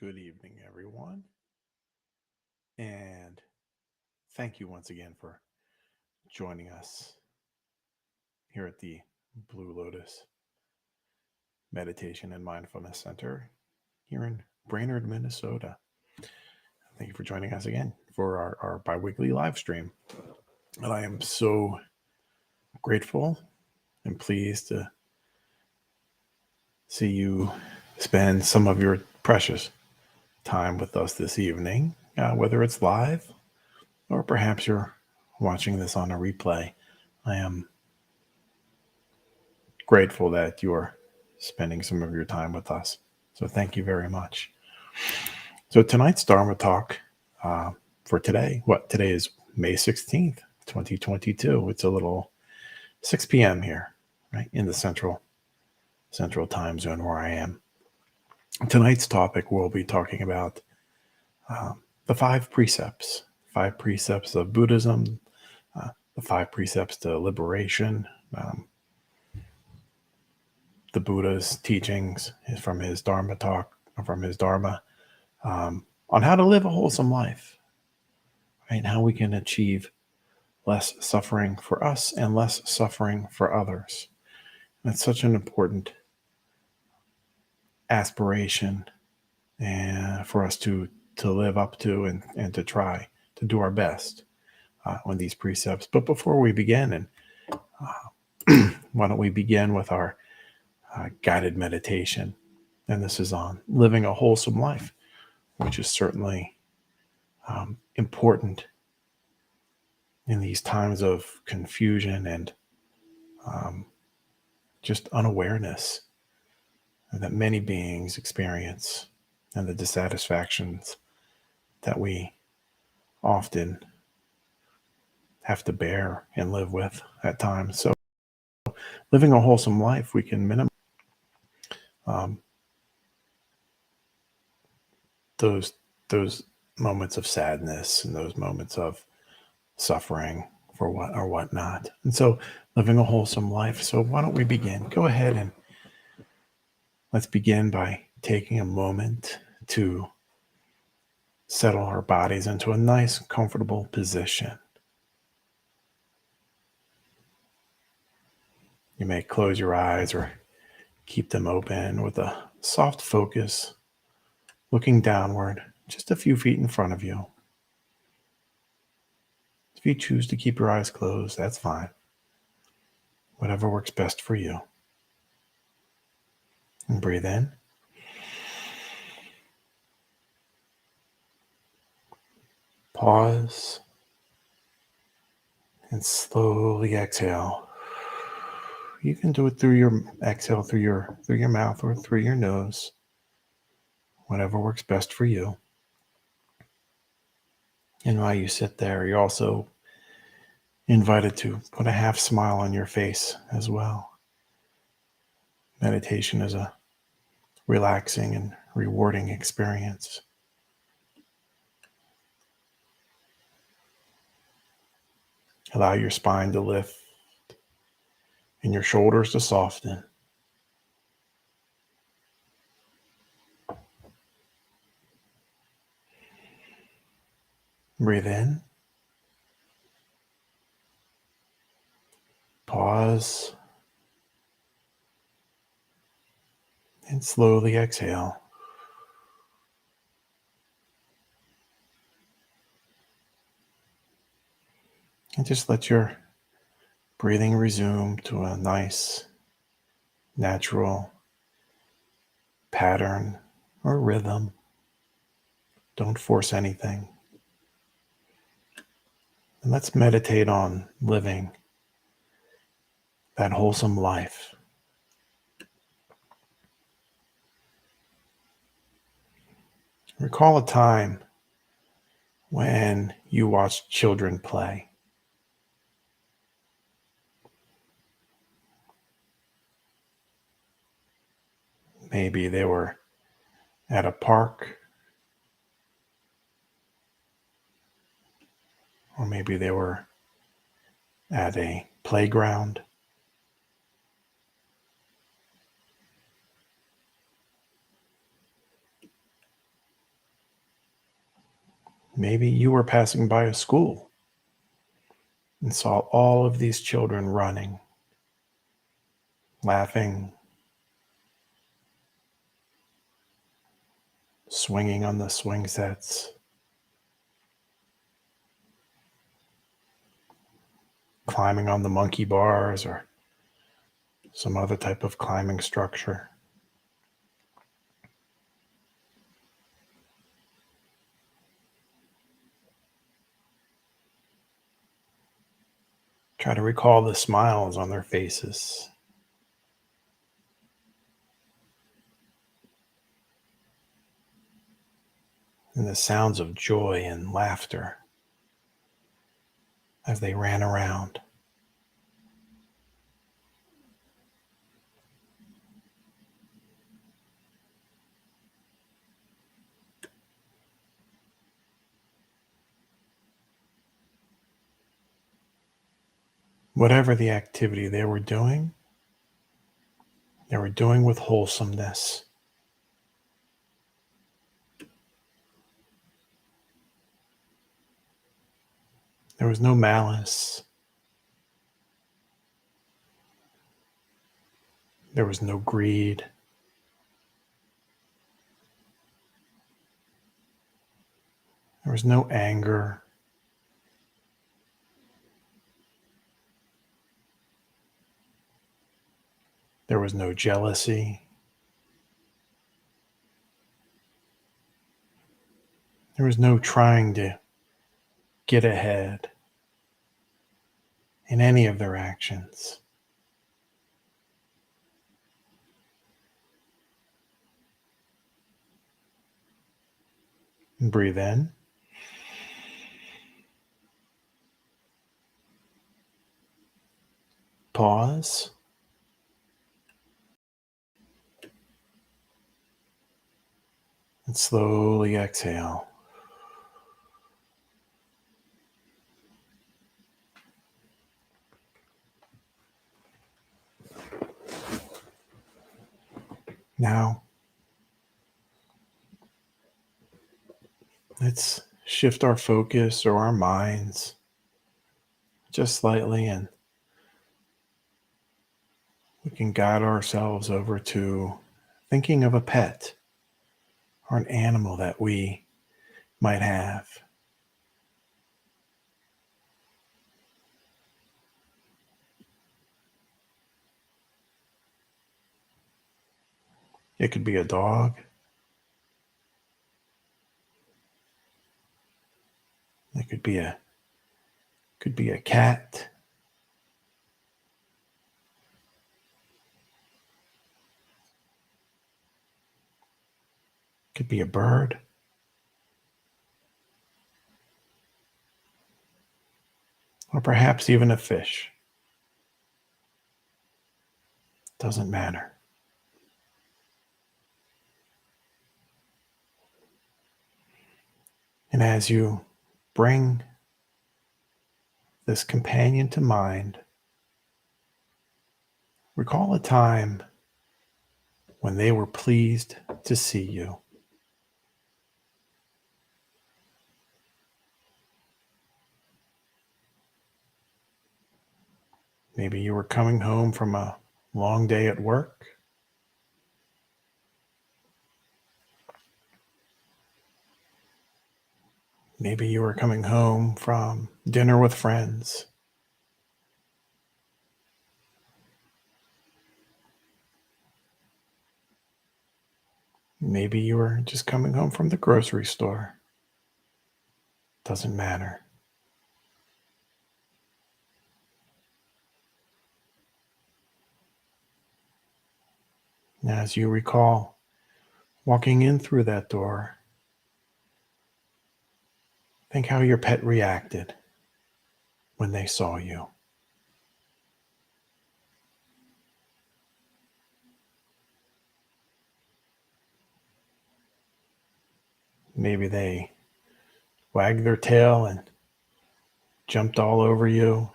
Good evening, everyone. And thank you once again for joining us here at the Blue Lotus Meditation and Mindfulness Center here in Brainerd, Minnesota. Thank you for joining us again for our bi-weekly live stream. And I am so grateful and pleased to see you spend some of your precious time with us this evening, whether it's live or perhaps you're watching this on a replay. I am grateful that you're spending some of your time with us. So thank you very much. So tonight's Dharma talk for today, today is May 16th, 2022. It's a little 6 p.m. here, right, in the central time zone where I am. Tonight's topic, we'll be talking about the five precepts of Buddhism, the 5 precepts to liberation, the Buddha's teachings from his Dharma talk, on how to live a wholesome life, right? How we can achieve less suffering for us and less suffering for others. That's such an important aspiration and for us to live up to and to try to do our best on these precepts. But before we begin, and why don't we begin with our guided meditation? And this is on living a wholesome life, which is certainly important in these times of confusion and just unawareness that many beings experience, and the dissatisfactions that we often have to bear and live with at times. So living a wholesome life, we can minimize those moments of sadness and those moments of suffering for what or whatnot. And so living a wholesome life. So why don't we begin? Go ahead and let's begin by taking a moment to settle our bodies into a nice, comfortable position. You may close your eyes or keep them open with a soft focus, looking downward, just a few feet in front of you. If you choose to keep your eyes closed, that's fine. Whatever works best for you. And breathe in. Pause. And slowly exhale. You can do it through your exhale through your mouth or through your nose. Whatever works best for you. And while you sit there, you're also invited to put a half smile on your face as well. Meditation is a relaxing and rewarding experience. Allow your spine to lift and your shoulders to soften. Breathe in. Pause. And slowly exhale. And just let your breathing resume to a nice, natural pattern or rhythm. Don't force anything. And let's meditate on living that wholesome life. Recall a time when you watched children play. Maybe they were at a park, or maybe they were at a playground. Maybe you were passing by a school and saw all of these children running, laughing, swinging on the swing sets, climbing on the monkey bars or some other type of climbing structure. Try to recall the smiles on their faces, and the sounds of joy and laughter as they ran around. Whatever the activity they were doing with wholesomeness. There was no malice. There was no greed. There was no anger. There was no jealousy. There was no trying to get ahead in any of their actions. And breathe in. Pause. And slowly exhale. Now, let's shift our focus or our minds just slightly, and we can guide ourselves over to thinking of a pet or an animal that we might have. It could be a dog. It could be a cat. It could be a bird. Or perhaps even a fish. Doesn't matter. And as you bring this companion to mind, recall a time when they were pleased to see you. Maybe you were coming home from a long day at work. Maybe you were coming home from dinner with friends. Maybe you were just coming home from the grocery store. Doesn't matter. As you recall walking in through that door, think how your pet reacted when they saw you. Maybe they wagged their tail and jumped all over you.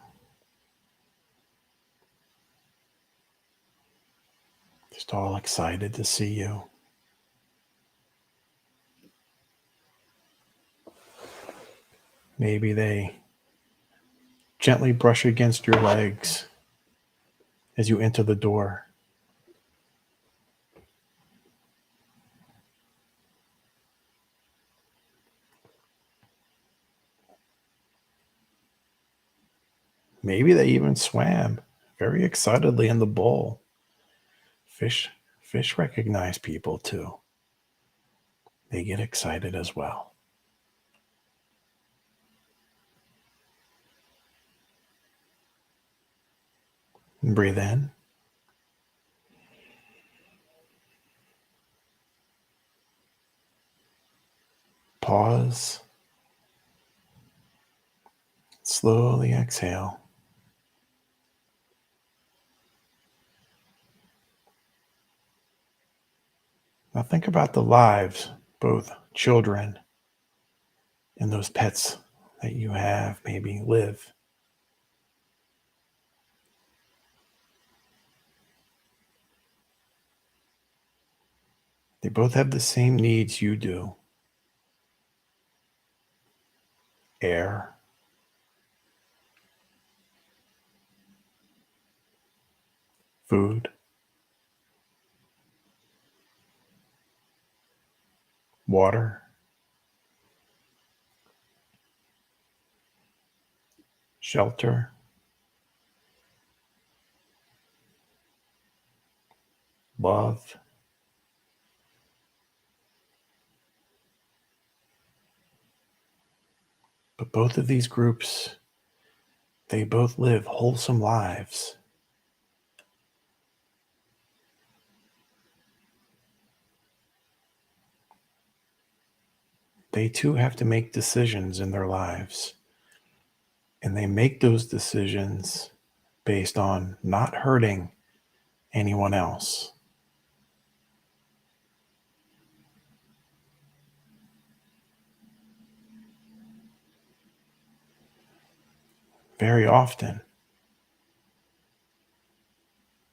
Just all excited to see you. Maybe they gently brush against your legs as you enter the door. Maybe they even swam very excitedly in the bowl. Fish recognize people too. They get excited as well. And breathe in. Pause. Slowly exhale. Now think about the lives, both children and those pets that you have maybe live. They both have the same needs you do. Air, food, water, shelter, love. But both of these groups, they both live wholesome lives. They too have to make decisions in their lives. And they make those decisions based on not hurting anyone else. Very often,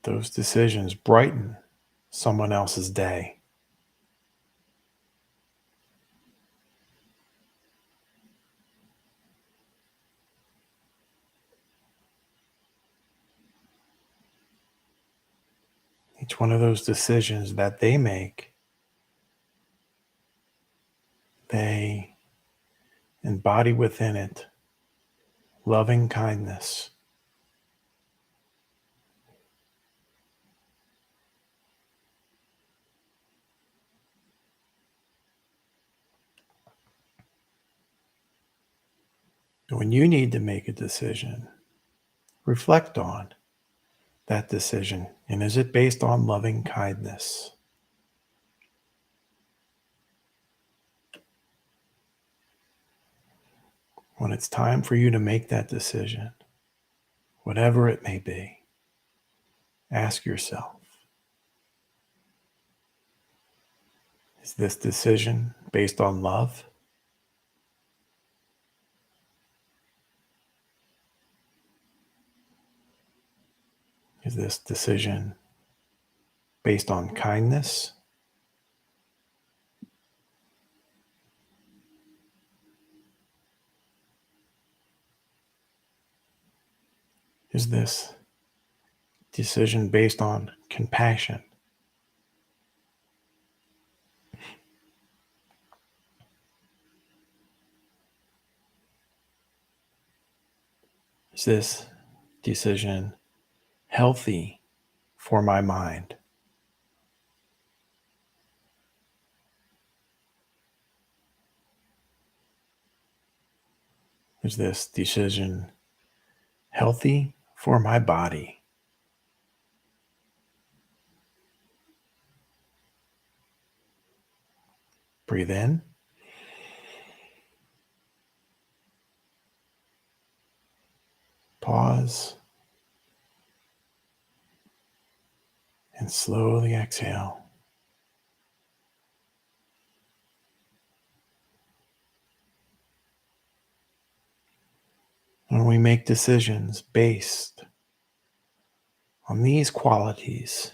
those decisions brighten someone else's day. Each one of those decisions that they make, they embody within it loving kindness. When you need to make a decision, reflect on that decision, and is it based on loving kindness? When it's time for you to make that decision, whatever it may be, ask yourself, is this decision based on love? Is this decision based on kindness? Is this decision based on compassion? Is this decision healthy for my mind? Is this decision healthy for my body? Breathe in. Pause. And slowly exhale. When we make decisions based on these qualities,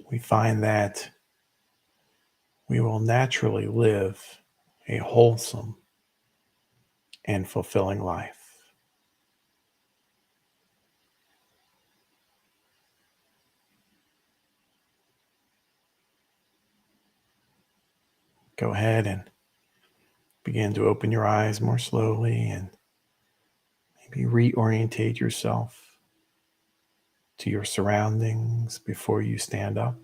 we find that we will naturally live a wholesome and fulfilling life. Go ahead and begin to open your eyes more slowly and maybe reorientate yourself to your surroundings before you stand up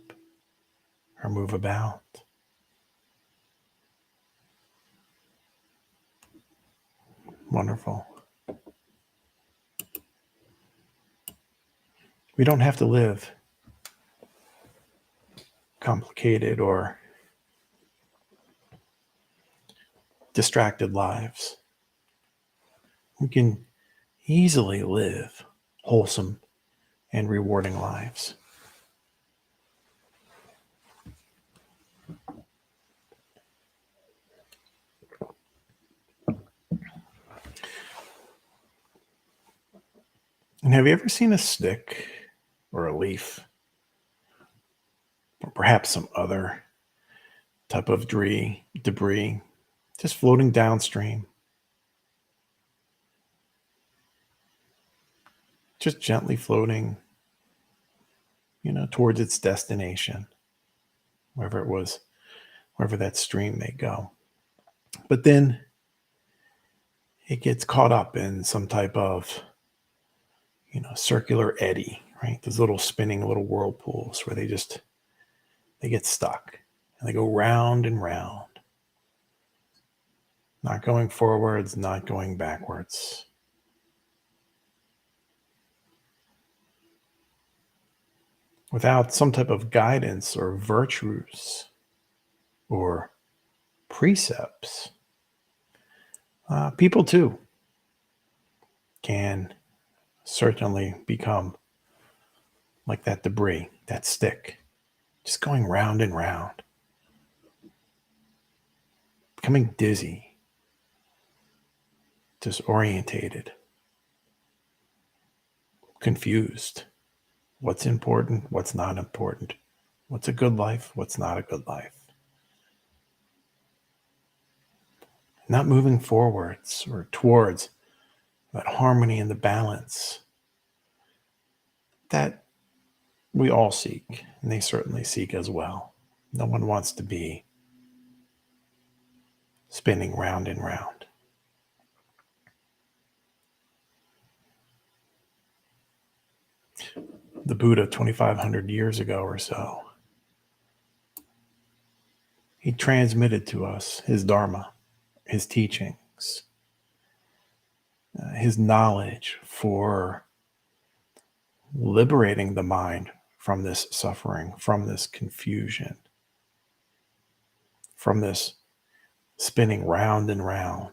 or move about. Wonderful. We don't have to live complicated or distracted lives. We can easily live wholesome and rewarding lives. And have you ever seen a stick or a leaf or perhaps some other type of debris just floating downstream, just gently floating, towards its destination, wherever that stream may go. But then it gets caught up in some type of, circular eddy, right? Those little spinning little whirlpools where they get stuck and they go round and round, not going forwards, not going backwards. Without some type of guidance or virtues or precepts, people too can certainly become like that debris, that stick, just going round and round, becoming dizzy, disorientated, confused. What's important? What's not important? What's a good life? What's not a good life? Not moving forwards or towards that harmony and the balance that we all seek, and they certainly seek as well. No one wants to be spinning round and round. The Buddha, 2,500 years ago or so, he transmitted to us his Dharma, his teachings, his knowledge for liberating the mind from this suffering, from this confusion, from this spinning round and round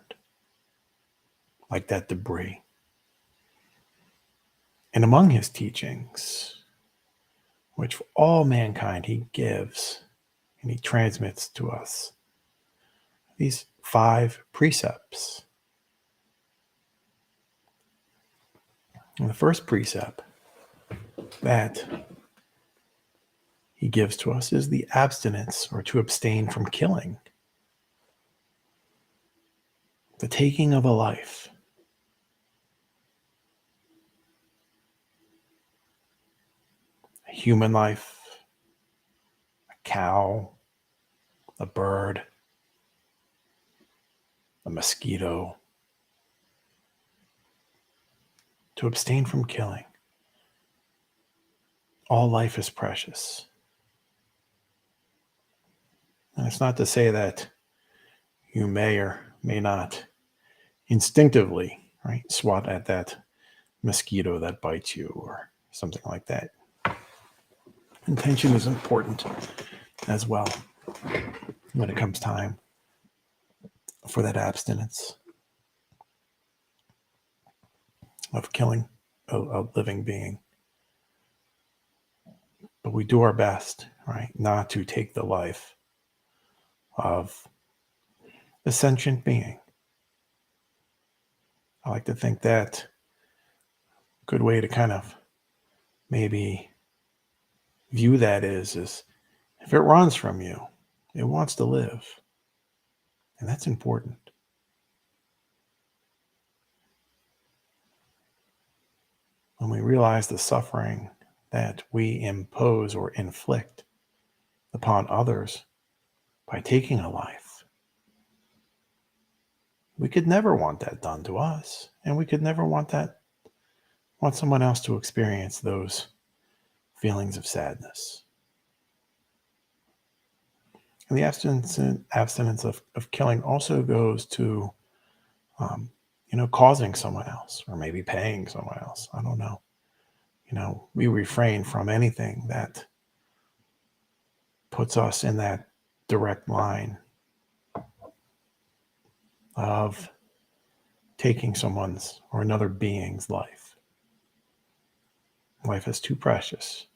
like that debris. And among his teachings, which for all mankind he gives and he transmits to us, these 5 precepts. And the first precept that he gives to us is the abstinence, or to abstain from killing, the taking of a life. A human life, a cow, a bird, a mosquito. To abstain from killing. All life is precious. And it's not to say that you may or may not instinctively, right, swat at that mosquito that bites you or something like that. Intention is important as well when it comes time for that abstinence of killing a living being. But we do our best, right, not to take the life of a sentient being. I like to think that a good way to kind of maybe view that is if it runs from you, it wants to live. And that's important. When we realize the suffering that we impose or inflict upon others by taking a life, we could never want that done to us, and we could never want someone else to experience those feelings of sadness. And the abstinence of killing also goes to, causing someone else, or maybe paying someone else. I don't know. We refrain from anything that puts us in that direct line of taking someone's or another being's life. Life is too precious.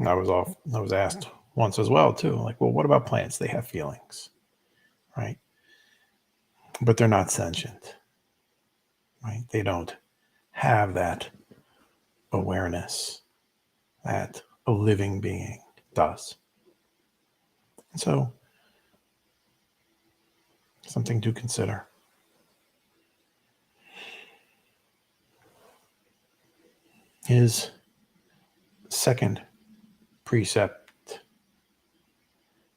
I was asked once as well too, like, well, what about plants? They have feelings, right? But they're not sentient, right? They don't have that awareness that a living being does. And so, something to consider. His second precept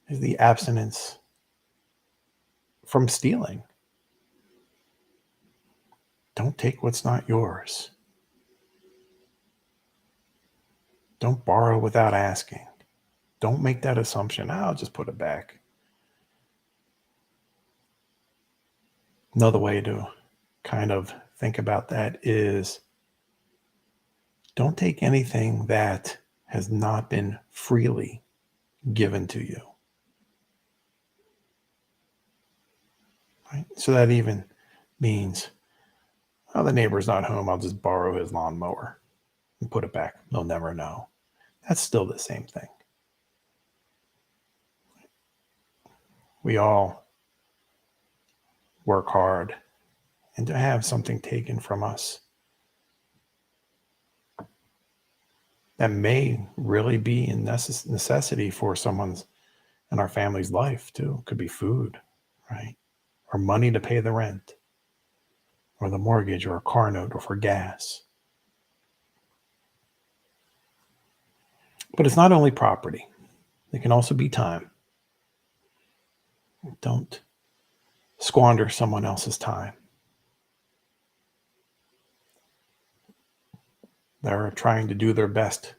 is the abstinence from stealing. Don't take what's not yours. Don't borrow without asking. Don't make that assumption. I'll just put it back. Another way to kind of think about that is, don't take anything that has not been freely given to you. Right? So that even means, oh, the neighbor's not home, I'll just borrow his lawnmower and put it back. They'll never know. That's still the same thing. We all work hard, and to have something taken from us that may really be a necessity for someone's and our family's life too. It could be food, right? Or money to pay the rent, or the mortgage, or a car note, or for gas. But it's not only property. It can also be time. Don't squander someone else's time. They're trying to do their best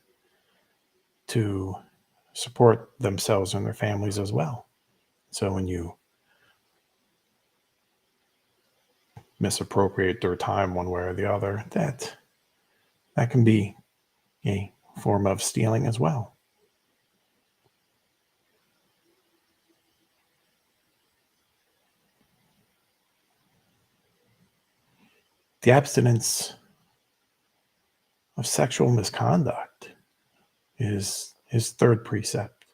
to support themselves and their families as well. So when you misappropriate their time one way or the other, that can be a form of stealing as well. The abstinence of sexual misconduct is his third precept.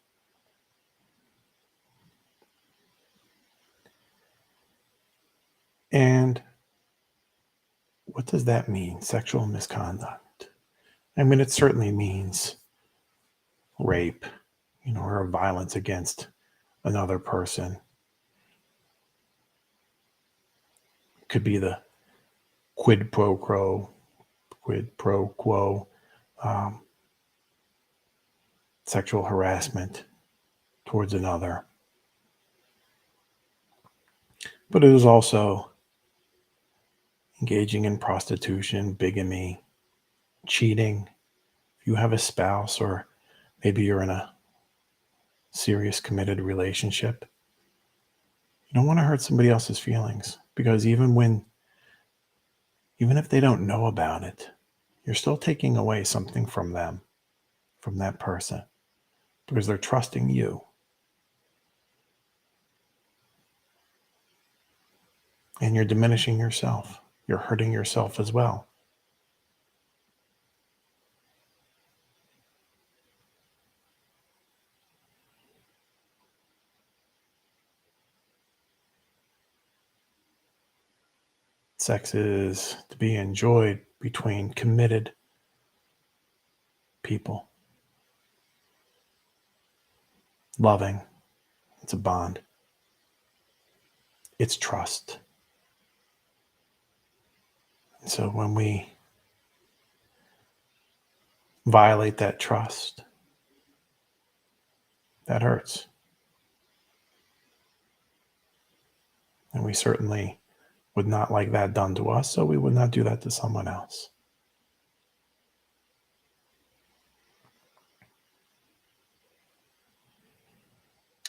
And what does that mean, sexual misconduct? I mean, it certainly means rape, or violence against another person. It could be the quid pro quo, sexual harassment towards another. But it is also engaging in prostitution, bigamy, cheating. If you have a spouse, or maybe you're in a serious committed relationship, you don't want to hurt somebody else's feelings, because even if they don't know about it, you're still taking away something from them, from that person, because they're trusting you. And you're diminishing yourself. You're hurting yourself as well. Sex is to be enjoyed between committed people. loving. It's a bond. It's trust. And so when we violate that trust, that hurts. And we certainly would not like that done to us, so we would not do that to someone else.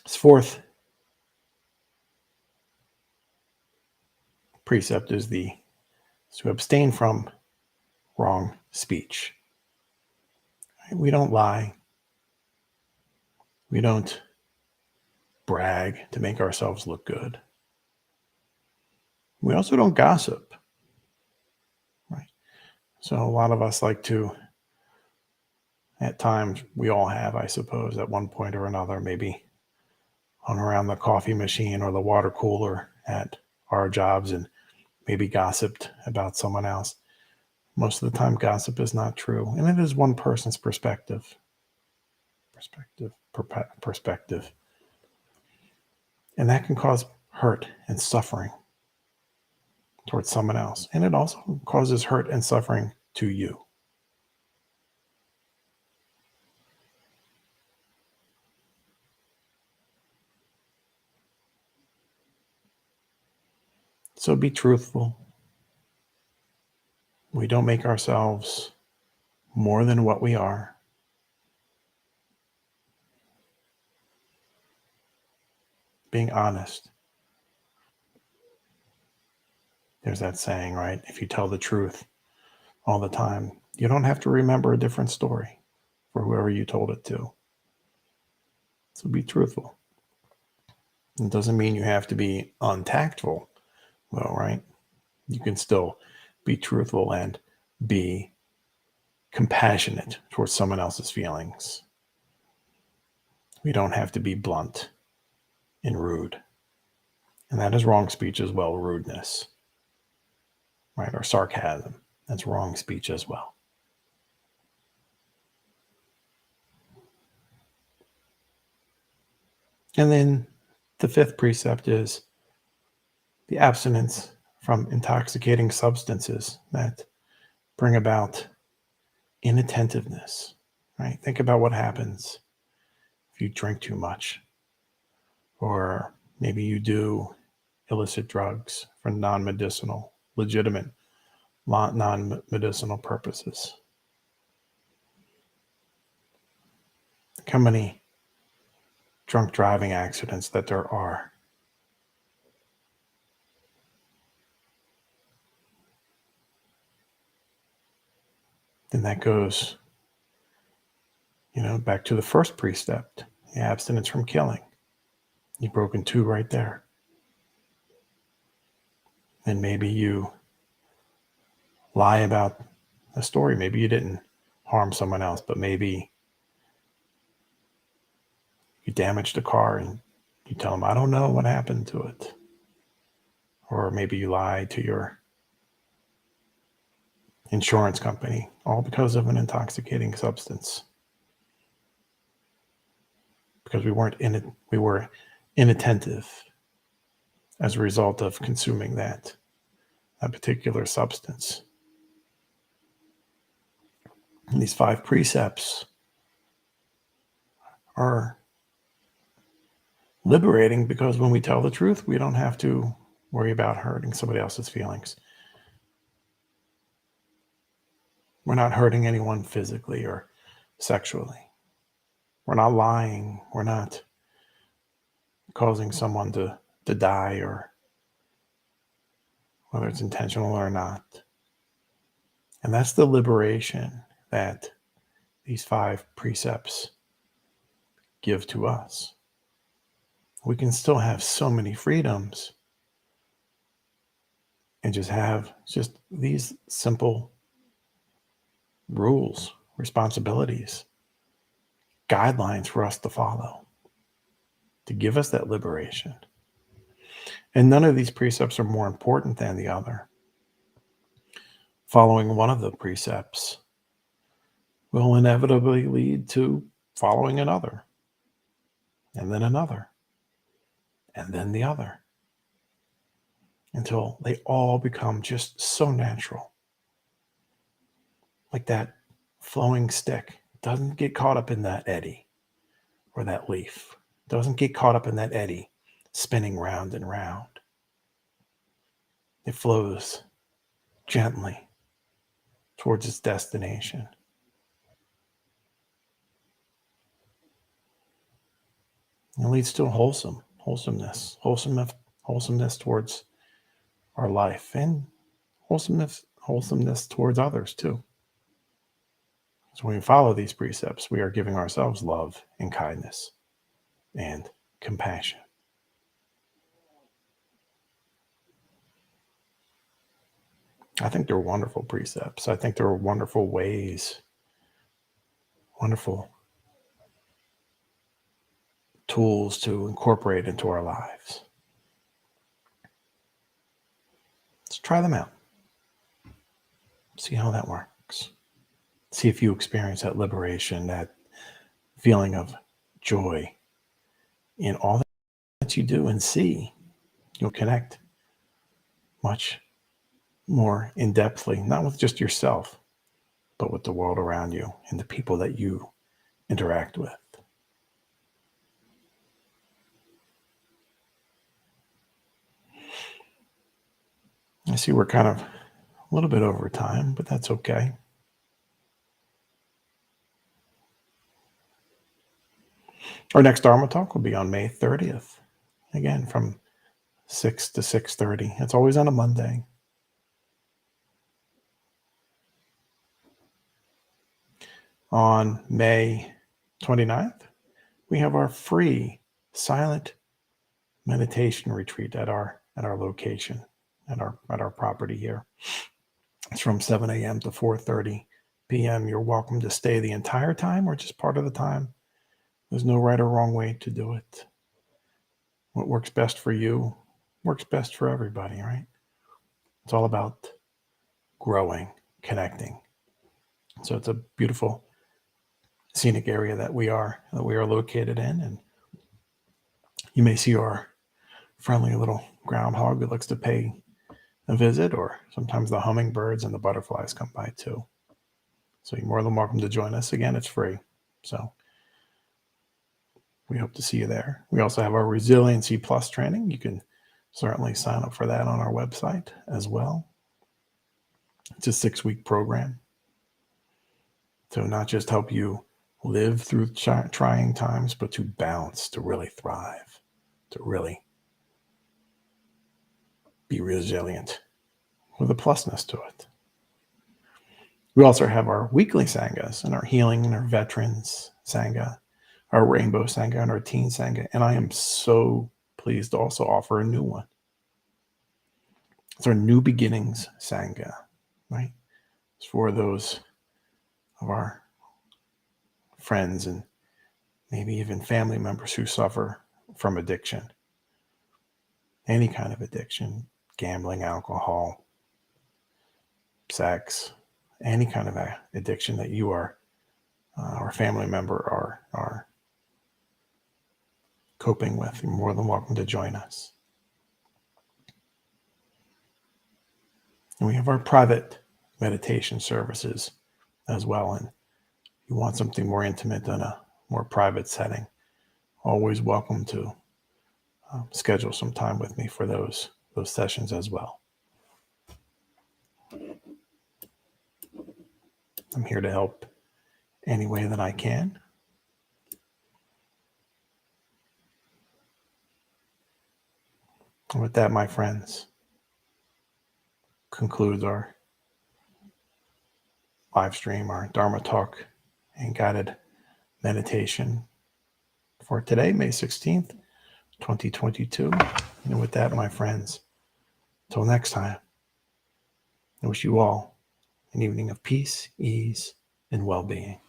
This fourth precept is to abstain from wrong speech. We don't lie. We don't brag to make ourselves look good. We also don't gossip. Right? So a lot of us like to, at times, we all have, I suppose, at one point or another, maybe hung around the coffee machine or the water cooler at our jobs and maybe gossiped about someone else. Most of the time, gossip is not true. And it is one person's perspective. And that can cause hurt and suffering towards someone else. And it also causes hurt and suffering to you. So be truthful. We don't make ourselves more than what we are. Being honest. There's that saying, right? If you tell the truth all the time, you don't have to remember a different story for whoever you told it to. So be truthful. It doesn't mean you have to be untactful, though, right? You can still be truthful and be compassionate towards someone else's feelings. We don't have to be blunt and rude. And that is wrong speech as well, rudeness, right? Or sarcasm. That's wrong speech as well. And then the fifth precept is the abstinence from intoxicating substances that bring about inattentiveness, right? Think about what happens if you drink too much, or maybe you do illicit drugs for legitimate non-medicinal purposes. How many drunk driving accidents that there are? Then that goes, back to the first precept, the abstinence from killing. You've broken two right there. And maybe you lie about a story. Maybe you didn't harm someone else, but maybe you damaged a car and you tell them, I don't know what happened to it. Or maybe you lie to your insurance company, all because of an intoxicating substance. Because we were inattentive as a result of consuming that particular substance. And these 5 precepts are liberating because when we tell the truth, we don't have to worry about hurting somebody else's feelings. We're not hurting anyone physically or sexually. We're not lying. We're not causing someone to die, or whether it's intentional or not. And that's the liberation that these 5 precepts give to us. We can still have so many freedoms and just have these simple rules, responsibilities, guidelines for us to follow to give us that liberation. And none of these precepts are more important than the other. Following one of the precepts will inevitably lead to following another. and then another, and then the other, until they all become just so natural. Like that flowing stick doesn't get caught up in that eddy, or that leaf doesn't get caught up in that eddy spinning round and round. It flows gently towards its destination. It leads to wholesomeness towards our life, and wholesomeness towards others too. So when we follow these precepts, we are giving ourselves love and kindness and compassion. I think they're wonderful precepts. I think they're wonderful ways, wonderful tools to incorporate into our lives. Let's try them out. See how that works. See if you experience that liberation, that feeling of joy in all that you do, and see you'll connect much more in-depthly, not with just yourself, but with the world around you and the people that you interact with. I see we're kind of a little bit over time, but that's okay. Our next Dharma talk will be on May 30th. Again, from 6 to 6:30. It's always on a Monday. On May 29th, we have our free silent meditation retreat at our location, at our property here. It's from 7 a.m. to 4:30 p.m. You're welcome to stay the entire time or just part of the time. There's no right or wrong way to do it. What works best for you works best for everybody, right? It's all about growing, connecting. So it's a beautiful scenic area that we are located in, and you may see our friendly little groundhog that likes to pay a visit, or sometimes the hummingbirds and the butterflies come by too. So you're more than welcome to join us. Again, it's free. So we hope to see you there. We also have our Resiliency Plus training. You can certainly sign up for that on our website as well. It's a 6-week program to not just help you live through trying times, but to bounce, to really thrive, to really be resilient with a plusness to it. We also have our weekly Sanghas and our healing and our veterans Sangha, our rainbow Sangha and our teen Sangha. And I am so pleased to also offer a new one. It's our New Beginnings Sangha, right? It's for those of our friends and maybe even family members who suffer from addiction. Any kind of addiction, gambling, alcohol, sex, any kind of addiction that you are or family member are coping with. You're more than welcome to join us. And we have our private meditation services as well. And if you want something more intimate in a more private setting, always welcome to schedule some time with me for those sessions as well. I'm here to help any way that I can. And with that, my friends, concludes our live stream, our Dharma talk and guided meditation for today, May 16th, 2022. And with that, my friends, until next time, I wish you all an evening of peace, ease, and well-being.